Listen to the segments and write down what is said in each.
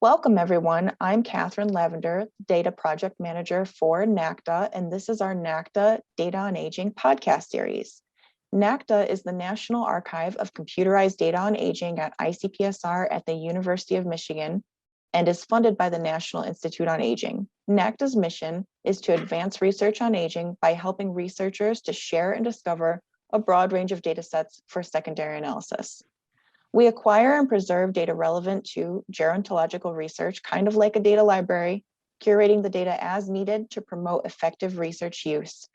Welcome, everyone. I'm Kathryn Lavender, Data Project Manager for NACDA, and this is our NACDA Data on Aging podcast series. NACDA is the National Archive of Computerized Data on Aging at ICPSR at the University of Michigan and is funded by the National Institute on Aging. NACDA's mission is to advance research on aging by helping researchers to share and discover a broad range of data sets for secondary analysis. We acquire and preserve data relevant to gerontological research, kind of like a data library, curating the data as needed to promote effective research use.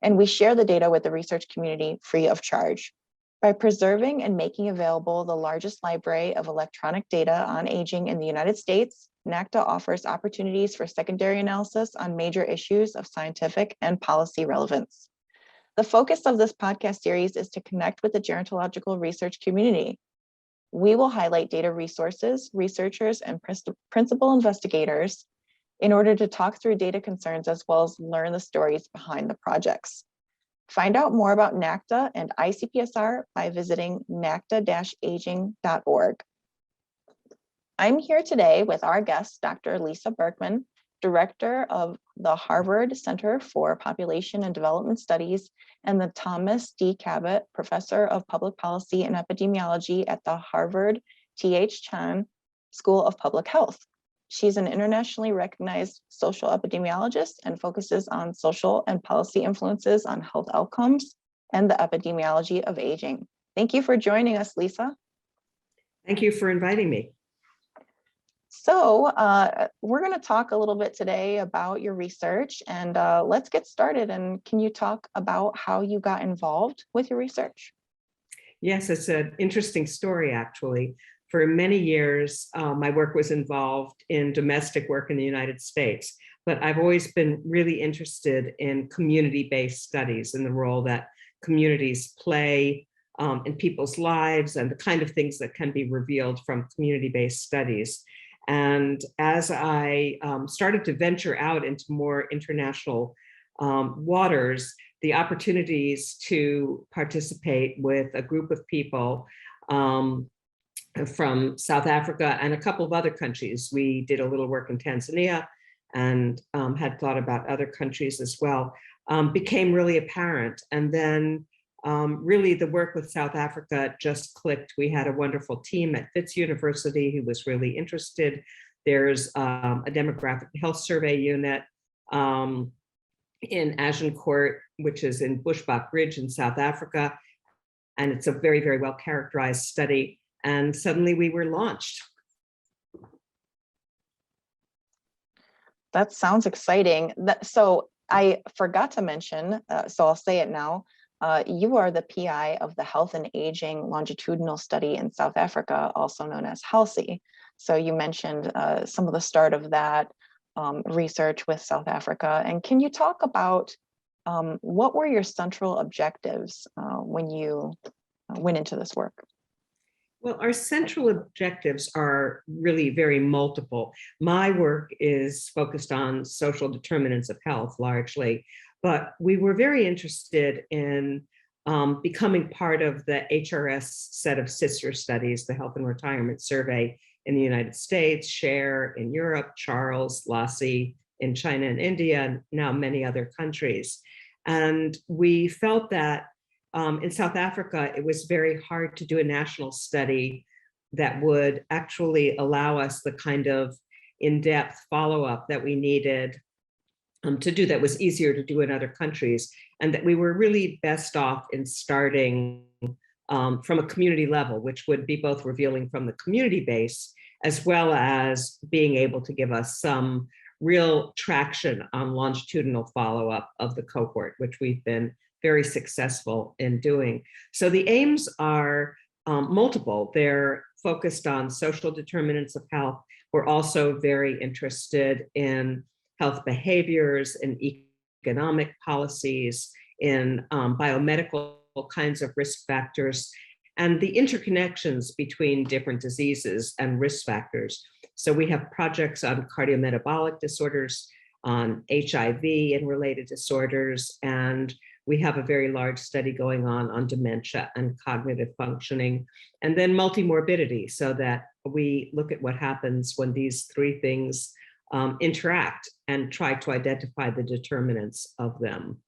And we share the data with the research community free of charge. By preserving and making available the largest library of electronic data on aging in the United States, NACDA offers opportunities for secondary analysis on major issues of scientific and policy relevance. The focus of this podcast series is to connect with the gerontological research community. We will highlight data resources, researchers, and principal investigators in order to talk through data concerns as well as learn the stories behind the projects. Find out more about NACDA and ICPSR by visiting nacda-aging.org. I'm here today with our guest, Dr. Lisa Berkman, Director of the Harvard Center for Population and Development Studies and the Thomas D. Cabot Professor of Public Policy and Epidemiology at the Harvard T.H. School of Public Health. She's an internationally recognized social epidemiologist and focuses on social and policy influences on health outcomes and the epidemiology of aging. Thank you for joining us, Lisa. Thank you for inviting me. So we're going to talk a little bit today about your research, and let's get started. And can you talk about how you got involved with your research? Yes, it's an interesting story, actually. For many years, my work was involved in domestic work in the United States, but I've always been really interested in community-based studies and the role that communities play in people's lives and the kind of things that can be revealed from community-based studies. And as I started to venture out into more international waters, the opportunities to participate with a group of people from South Africa and a couple of other countries. We did a little work in Tanzania and had thought about other countries as well, became really apparent. And then really the work with South Africa just clicked. We had a wonderful team at Wits University who was really interested. There's a demographic health survey unit in Agincourt, which is in Bushbuck Ridge in South Africa. And it's a very, very well characterized study. And suddenly we were launched. That sounds exciting. So I forgot to mention, so I'll say it now. You are the PI of the Health and Aging Longitudinal Study in South Africa, also known as HAALSI. So you mentioned some of the start of that research with South Africa. And can you talk about what were your central objectives when you went into this work? Well, our central objectives are really very multiple. My work is focused on social determinants of health largely, but we were very interested in becoming part of the HRS set of sister studies, the Health and Retirement Survey in the United States, SHARE in Europe, CHARLES, LASI in China and India, and now many other countries. And we felt that in South Africa, it was very hard to do a national study that would actually allow us the kind of in-depth follow-up that we needed to do, that was easier to do in other countries, and that we were really best off in starting from a community level, which would be both revealing from the community base, as well as being able to give us some real traction on longitudinal follow-up of the cohort, which we've been very successful in doing. So the aims are multiple. They're focused on social determinants of health. We're also very interested in health behaviors, in economic policies, in biomedical kinds of risk factors, and the interconnections between different diseases and risk factors. So we have projects on cardiometabolic disorders, on HIV and related disorders, and we have a very large study going on dementia and cognitive functioning, and then multimorbidity, so that we look at what happens when these three things interact and try to identify the determinants of them.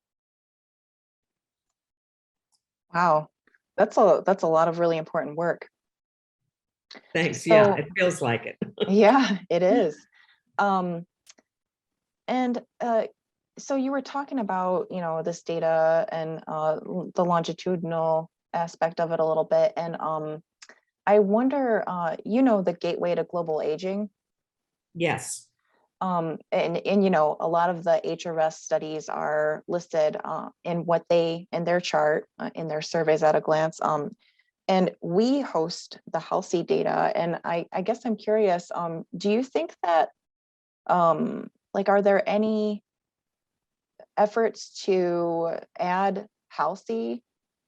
Wow, that's a lot of really important work. Thanks. So, Yeah, it feels like it. yeah, it is. And so you were talking about, this data and the longitudinal aspect of it a little bit. And I wonder, the gateway to global aging. Yes. And a lot of the HRS studies are listed in their chart, in their surveys at a glance. And we host the HAALSI data. And I guess I'm curious, do you think that, are there any efforts to add HAALSI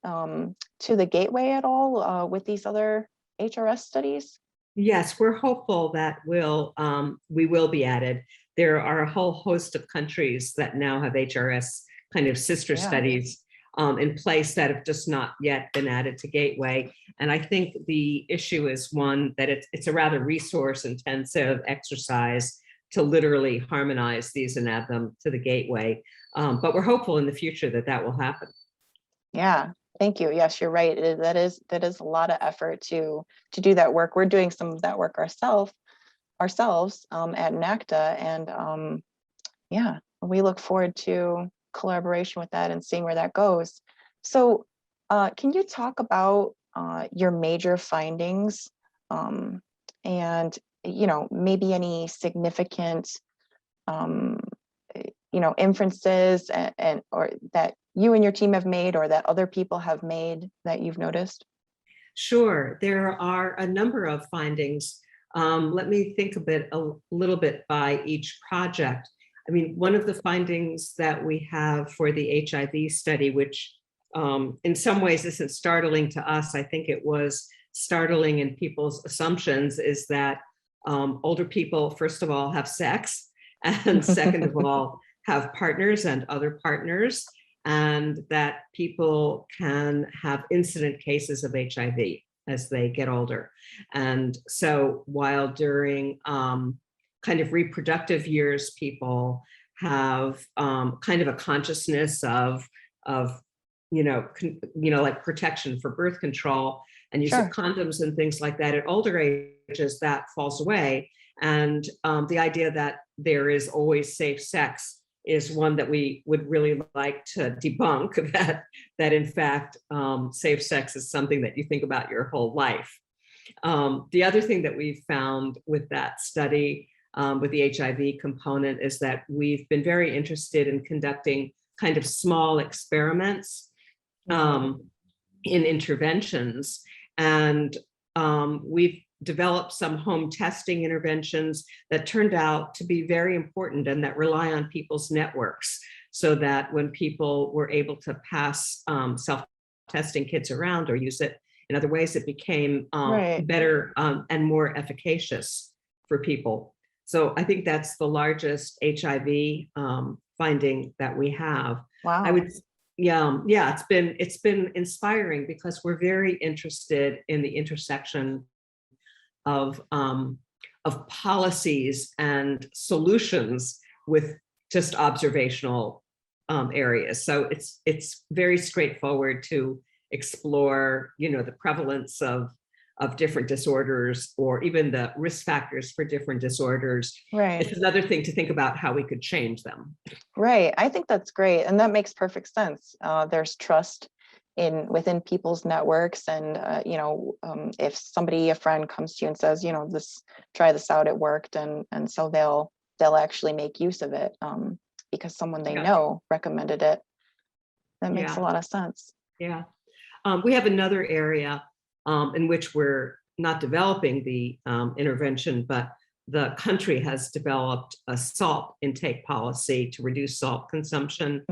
to the gateway at all with these other HRS studies? Yes, we're hopeful that we will be added. There are a whole host of countries that now have HRS kind of sister studies in place that have just not yet been added to Gateway. And I think the issue is one that it's a rather resource intensive exercise to literally harmonize these and add them to the Gateway. But we're hopeful in the future that will happen. Yeah, thank you. Yes, you're right. That is a lot of effort to do that work. We're doing some of that work ourselves at NACDA, and yeah, we look forward to collaboration with that and seeing where that goes. So, can you talk about your major findings, and maybe any significant inferences or that you and your team have made or that other people have made that you've noticed? Sure, there are a number of findings. Let me think a little bit by each project. I mean, one of the findings that we have for the HIV study, which in some ways isn't startling to us, I think it was startling in people's assumptions, is that older people, first of all, have sex, and second of all, have partners and other partners, and that people can have incident cases of HIV as they get older. And so while during kind of reproductive years, people have kind of a consciousness of like protection for birth control and use of condoms and things like that. At older ages, that falls away. And the idea that there is always safe sex is one that we would really like to debunk, that in fact, safe sex is something that you think about your whole life. The other thing that we've found with that study, with the HIV component, is that we've been very interested in conducting kind of small experiments in interventions. And we've developed some home testing interventions that turned out to be very important and that rely on people's networks, so that when people were able to pass self-testing kits around or use it in other ways, it became better and more efficacious for people. So I think that's the largest HIV finding that we have. Wow. I would, it's been inspiring because we're very interested in the intersection of policies and solutions with just observational areas. So it's very straightforward to explore, the prevalence of different disorders, or even the risk factors for different disorders. Right. It's another thing to think about how we could change them. Right. I think that's great. And that makes perfect sense. There's trust within people's networks. And, if a friend comes to you and says, try this out, it worked. And so they'll actually make use of it because someone they know recommended it. That makes a lot of sense. Yeah. We have another area in which we're not developing the intervention, but the country has developed a salt intake policy to reduce salt consumption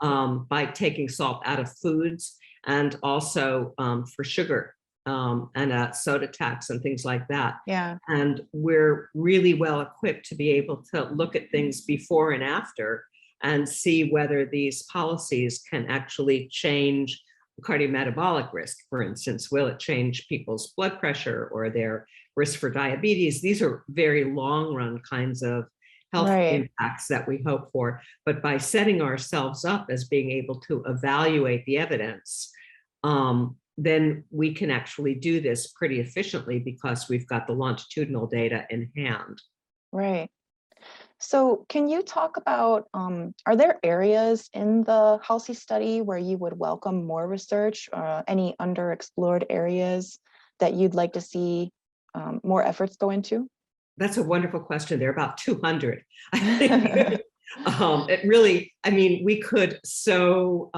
by taking salt out of foods, and also for sugar and a soda tax and things like that. Yeah. And we're really well equipped to be able to look at things before and after and see whether these policies can actually change cardiometabolic risk. For instance, will it change people's blood pressure or their risk for diabetes? These are very long run kinds of health impacts that we hope for. But by setting ourselves up as being able to evaluate the evidence, then we can actually do this pretty efficiently because we've got the longitudinal data in hand. Right. So can you talk about, are there areas in the HAALSI study where you would welcome more research, any underexplored areas that you'd like to see more efforts go into? That's a wonderful question. There are about 200. I think it really, I mean, we could so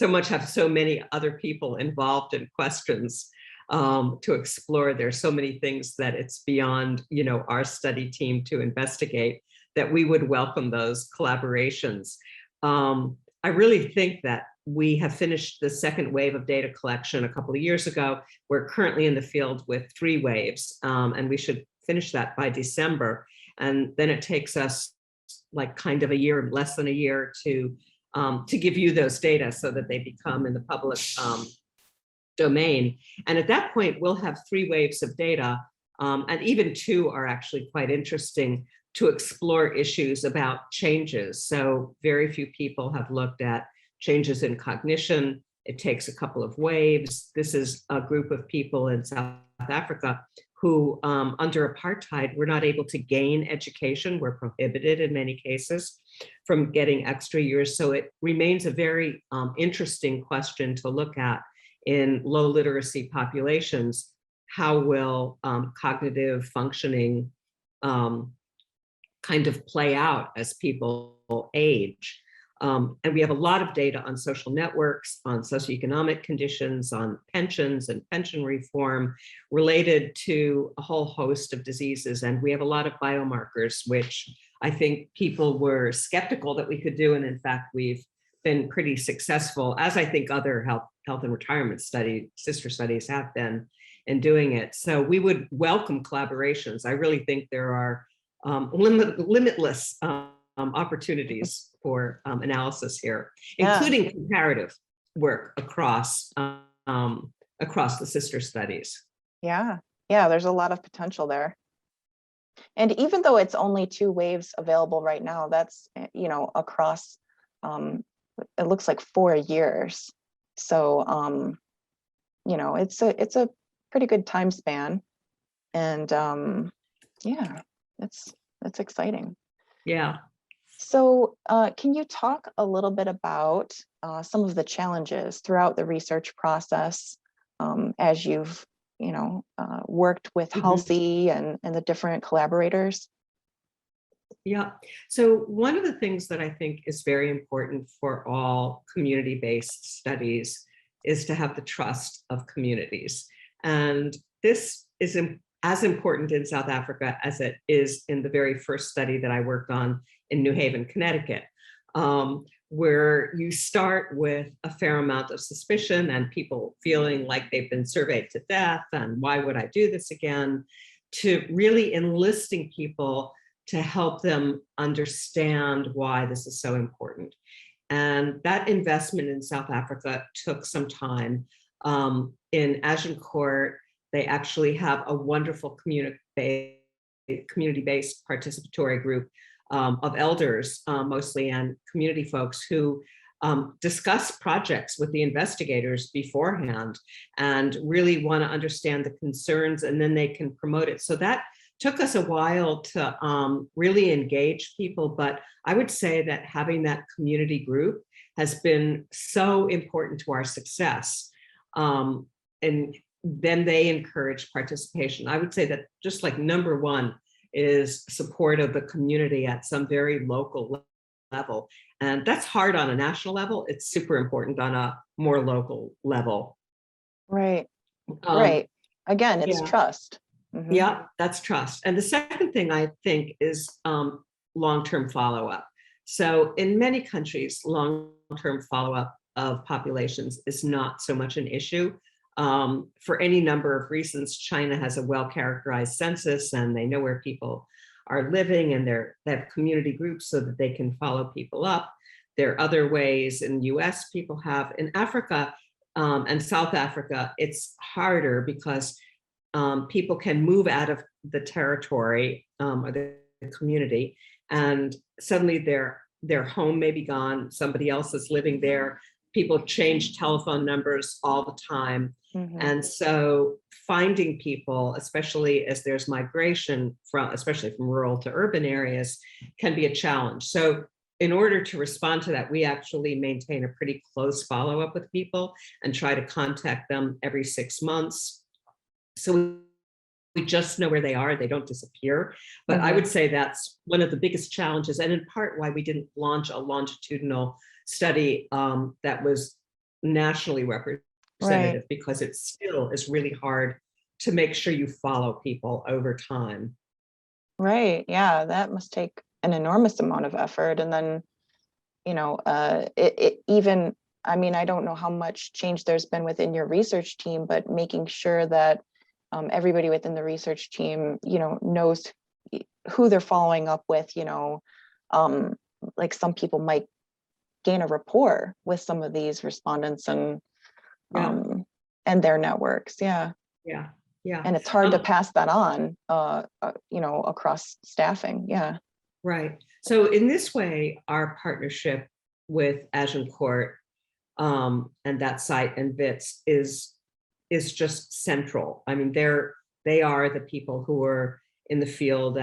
much have so many other people involved in questions to explore. There's so many things that it's beyond, you know, our study team to investigate, that we would welcome those collaborations. I really think that we have finished the second wave of data collection a couple of years ago. We're currently in the field with 3 waves, and we should finish that by December. And then it takes us like kind of a year, less than a year, to give you those data so that they become in the public domain. And at that point, we'll have 3 waves of data, and even 2 are actually quite interesting to explore issues about changes. So very few people have looked at changes in cognition. It takes a couple of waves. This is a group of people in South Africa who, under apartheid, were not able to gain education, were prohibited in many cases from getting extra years. So it remains a very interesting question to look at in low literacy populations. How will cognitive functioning kind of play out as people age? And we have a lot of data on social networks, on socioeconomic conditions, on pensions and pension reform related to a whole host of diseases. And we have a lot of biomarkers, which I think people were skeptical that we could do. And in fact, we've been pretty successful, as I think other health and retirement sister studies have been in doing it. So we would welcome collaborations. I really think there are limitless opportunities for analysis here, including comparative work across the sister studies. Yeah, there's a lot of potential there. And even though it's only 2 waves available right now, that's, you know, across, it looks like 4 years. So, you know, it's a pretty good time span. And yeah, that's exciting. Yeah. So can you talk a little bit about some of the challenges throughout the research process as you've, you know, worked with HAALSI and the different collaborators? Yeah. So one of the things that I think is very important for all community-based studies is to have the trust of communities. And this is as important in South Africa as it is in the very first study that I worked on in New Haven, Connecticut, where you start with a fair amount of suspicion and people feeling like they've been surveyed to death and why would I do this again, to really enlisting people to help them understand why this is so important. And that investment in South Africa took some time. In Agincourt, they actually have a wonderful community-based participatory group of elders, mostly, and community folks who discuss projects with the investigators beforehand and really want to understand the concerns, and then they can promote it. So that took us a while to really engage people, but I would say that having that community group has been so important to our success. And then they encourage participation. I would say that just like number 1 is support of the community at some very local level. And that's hard on a national level. It's super important on a more local level. Right. Right. Again, it's trust. Yeah, that's trust. And the second thing I think is long-term follow-up. So in many countries, long-term follow-up of populations is not so much an issue. For any number of reasons. China has a well-characterized census and they know where people are living, and they have community groups so that they can follow people up. There are other ways in the US people have. In Africa and South Africa, it's harder because people can move out of the territory or the community, and suddenly their home may be gone. Somebody else is living there. People change telephone numbers all the time. And so finding people, especially as there's migration especially from rural to urban areas, can be a challenge. So in order to respond to that, we actually maintain a pretty close follow-up with people and try to contact them every 6 months. So we just know where they are, they don't disappear. But I would say that's one of the biggest challenges, and in part why we didn't launch a longitudinal study that was nationally representative, because it still is really hard to make sure you follow people over time. Right. Yeah, that must take an enormous amount of effort. And then, you know, it even, I mean, I don't know how much change there's been within your research team, but making sure that everybody within the research team, you know, knows who they're following up with, you know, like some people might gain a rapport with some of these respondents and their networks. Yeah. And it's hard to pass that on, you know, across staffing. Yeah. Right. So in this way, our partnership with Agincourt and that site and VITS is just central. I mean, they are the people who are in the field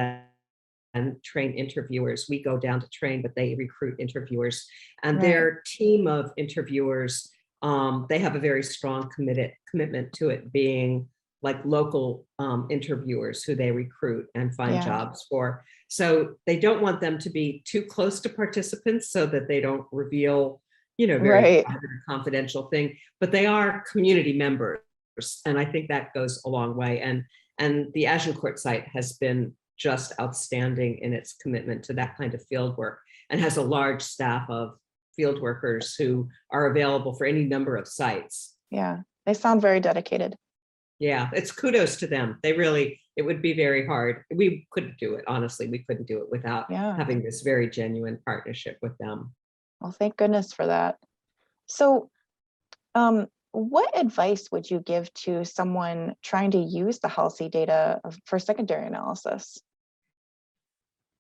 and train interviewers. We go down to train, but they recruit interviewers, and their team of interviewers, they have a very strong commitment to it being like local interviewers who they recruit and find jobs for. So they don't want them to be too close to participants so that they don't reveal, you know, very confidential thing, but they are community members. And I think that goes a long way. And the Agincourt site has been just outstanding in its commitment to that kind of field work, and has a large staff of field workers who are available for any number of sites. Yeah, they sound very dedicated. Yeah, it's kudos to them. It would be very hard. We couldn't do it, honestly. We couldn't do it without having this very genuine partnership with them. Well, thank goodness for that. So, what advice would you give to someone trying to use the HAALSI data for secondary analysis?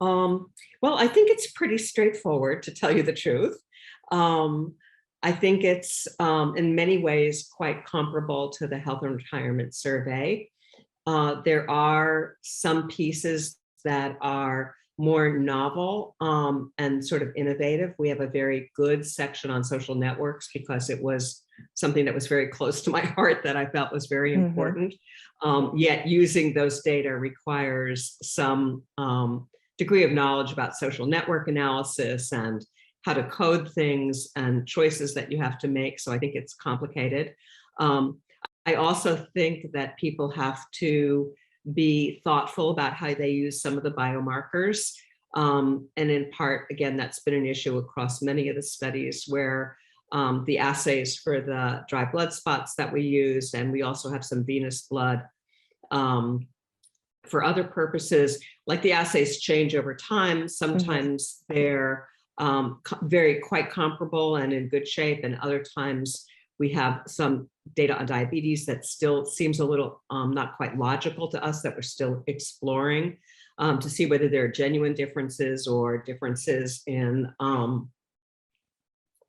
Well, I think it's pretty straightforward, to tell you the truth. I think it's in many ways quite comparable to the Health and Retirement Survey. There are some pieces that are more novel and sort of innovative. We have a very good section on social networks because it was something that was very close to my heart that I felt was very important. Yet using those data requires some degree of knowledge about social network analysis and how to code things and choices that you have to make. So I think it's complicated. I also think that people have to be thoughtful about how they use some of the biomarkers. And in part, again, that's been an issue across many of the studies where the assays for the dry blood spots that we used, and we also have some venous blood for other purposes, like the assays change over time. Sometimes they're quite comparable and in good shape, and other times we have some data on diabetes that still seems a little not quite logical to us, that we're still exploring to see whether there are genuine differences or differences in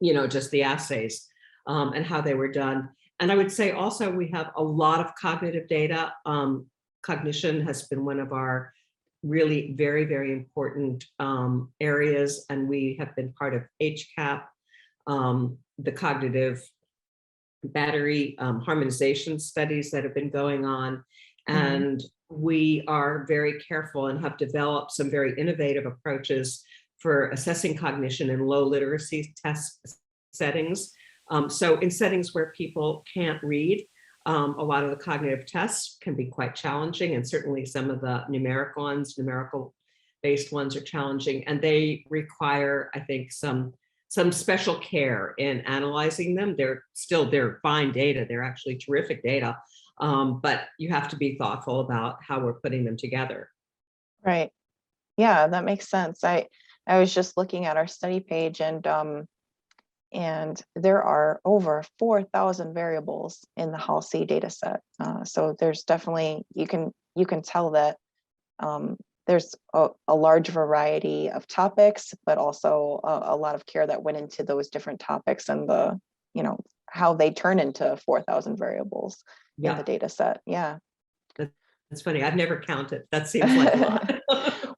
you know, just the assays and how they were done. And I would say also we have a lot of cognitive data. Cognition has been one of our really very, very important areas, and we have been part of HCAP, the cognitive battery harmonization studies that have been going on. And we are very careful and have developed some very innovative approaches for assessing cognition in low literacy test settings. So in settings where people can't read, a lot of the cognitive tests can be quite challenging, and certainly some of the numerical-based ones are challenging, and they require, I think, some special care in analyzing them. They're fine data. They're actually terrific data, but you have to be thoughtful about how we're putting them together. Right. Yeah, that makes sense. I was just looking at our study page, and there are over 4,000 variables in the HALSI data set. So there's definitely, you can tell that there's a large variety of topics, but also a lot of care that went into those different topics and how they turn into 4,000 variables in the Yeah, data set. Yeah. that's funny. I've never counted. That seems like a lot.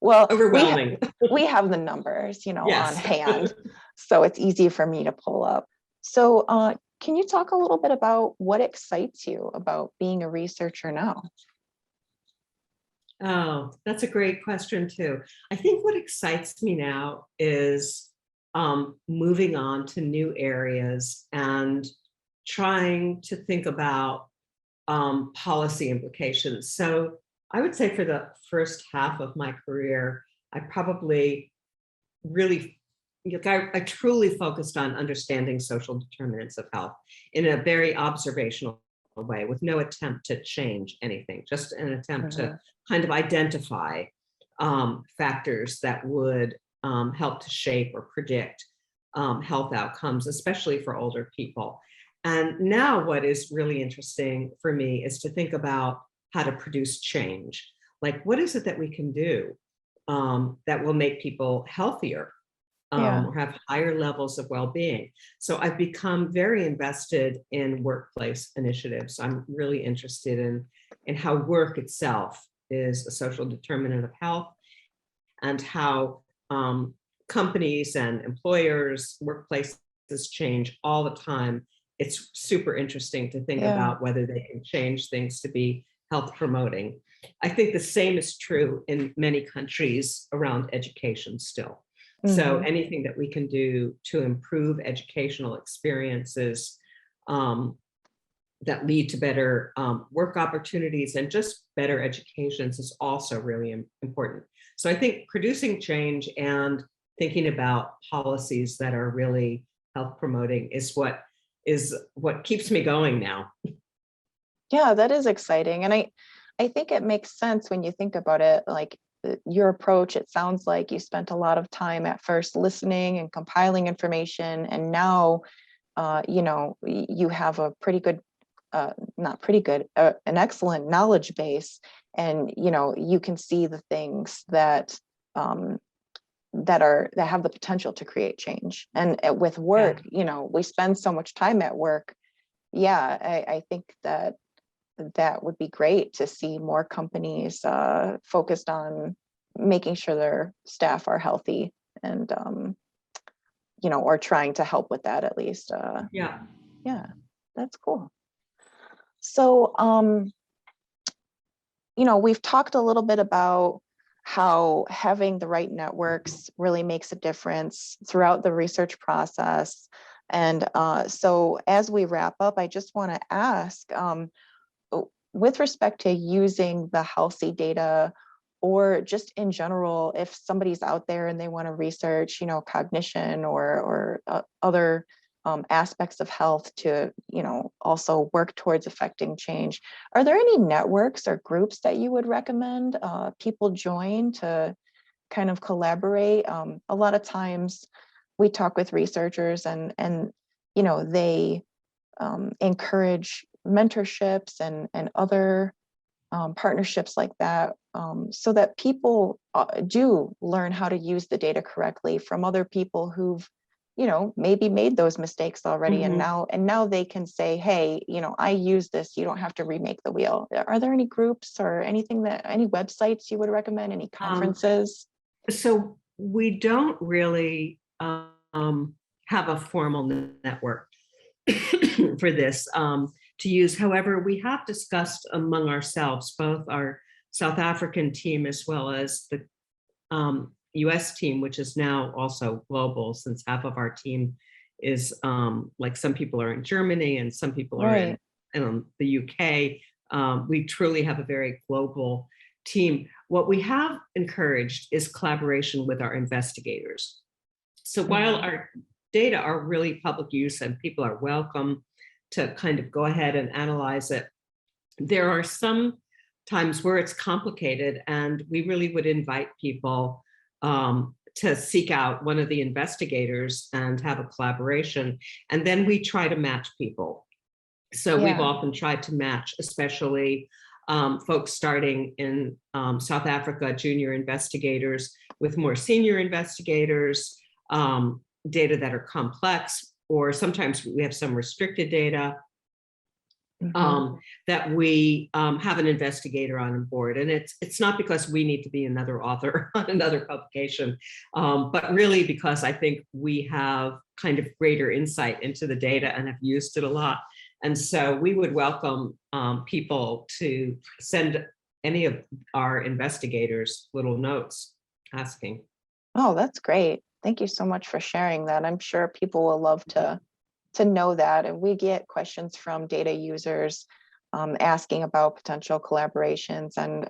Well, Overwhelming. we have the numbers, on Yes. hand, so it's easy for me to pull up. So, can you talk a little bit about what excites you about being a researcher now? Oh, that's a great question too. I think what excites me now is moving on to new areas and trying to think about policy implications. So I would say for the first half of my career, I probably really, I truly focused on understanding social determinants of health in a very observational way with no attempt to change anything, just an attempt to kind of identify factors that would help to shape or predict health outcomes, especially for older people. And now what is really interesting for me is to think about how to produce change. Like, what is it that we can do that will make people healthier Yeah. or have higher levels of well-being? So I've become very invested in workplace initiatives. I'm really interested in how work itself is a social determinant of health, and how companies and employers, workplaces change all the time. It's super interesting to think Yeah. about whether they can change things to be health promoting. I think the same is true in many countries around education still. So anything that we can do to improve educational experiences that lead to better work opportunities and just better educations is also really important. So I think producing change and thinking about policies that are really health promoting is what keeps me going now. Yeah, that is exciting. And I think it makes sense when you think about it, like your approach. It sounds like you spent a lot of time at first listening and compiling information, and now you have a pretty good, not pretty good, an excellent knowledge base, and you can see the things that that have the potential to create change. And with work, we spend so much time at work. Yeah, I think that would be great to see more companies focused on making sure their staff are healthy, and or trying to help with that at least. Yeah. Yeah, that's cool. So we've talked a little bit about how having the right networks really makes a difference throughout the research process. And so as we wrap up, I just want to ask, with respect to using the HALSI data, or just in general, if somebody's out there and they want to research, cognition or other aspects of health to, also work towards affecting change, are there any networks or groups that you would recommend people join to kind of collaborate? A lot of times we talk with researchers, and they encourage mentorships and other partnerships like that, so that people do learn how to use the data correctly from other people who've maybe made those mistakes already, and now they can say, hey, I use this, you don't have to remake the wheel. Are there any groups or any websites you would recommend, any conferences? So we don't really have a formal network for this to use. However, we have discussed among ourselves, both our South African team as well as the US team, which is now also global, since half of our team is like some people are in Germany and some people are in the UK. We truly have a very global team. What we have encouraged is collaboration with our investigators. So while our data are really public use and people are welcome to kind of go ahead and analyze it, there are some times where it's complicated, and we really would invite people to seek out one of the investigators and have a collaboration. And then we try to match people. So we've often tried to match, especially folks starting in South Africa, junior investigators with more senior investigators, data that are complex, or sometimes we have some restricted data. That we have an investigator on board. And it's not because we need to be another author on another publication, but really because I think we have kind of greater insight into the data and have used it a lot. And so we would welcome people to send any of our investigators little notes asking. Oh, that's great. Thank you so much for sharing that. I'm sure people will love to know that. And we get questions from data users asking about potential collaborations. And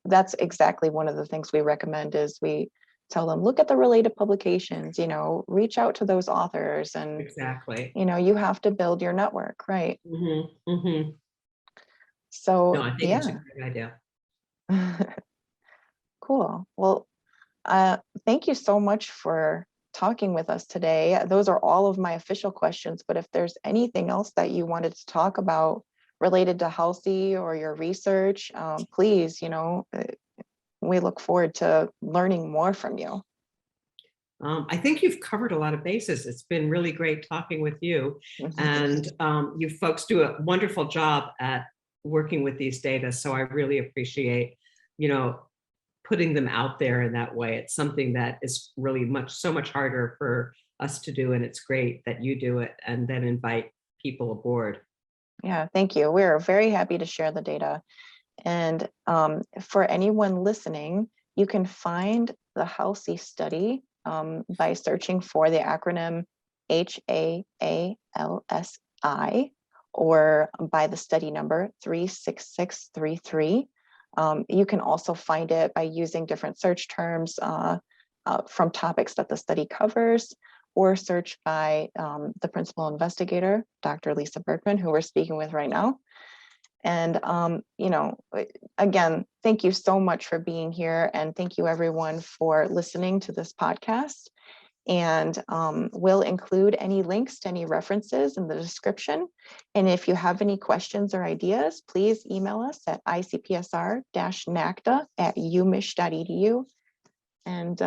that's exactly one of the things we recommend is we tell them, look at the related publications, reach out to those authors. And exactly, you have to build your network, right? So no, I think it's a great idea. Cool. Well, thank you so much for talking with us today. Those are all of my official questions, but if there's anything else that you wanted to talk about related to HAALSI or your research, please, we look forward to learning more from you. I think you've covered a lot of bases. It's been really great talking with you. And you folks do a wonderful job at working with these data. So I really appreciate, putting them out there in that way. It's something that is really so much harder for us to do. And it's great that you do it and then invite people aboard. Yeah, thank you. We're very happy to share the data. And for anyone listening, you can find the HAALSI study by searching for the acronym HAALSI or by the study number 36633. You can also find it by using different search terms from topics that the study covers, or search by the principal investigator, Dr. Lisa Berkman, who we're speaking with right now. And, again, thank you so much for being here. And thank you everyone for listening to this podcast. And we'll include any links to any references in the description. And if you have any questions or ideas, please email us at icpsr-nacda@umich.edu. And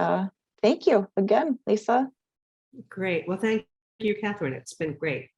thank you again, Lisa. Great. Well, thank you, Kathryn. It's been great.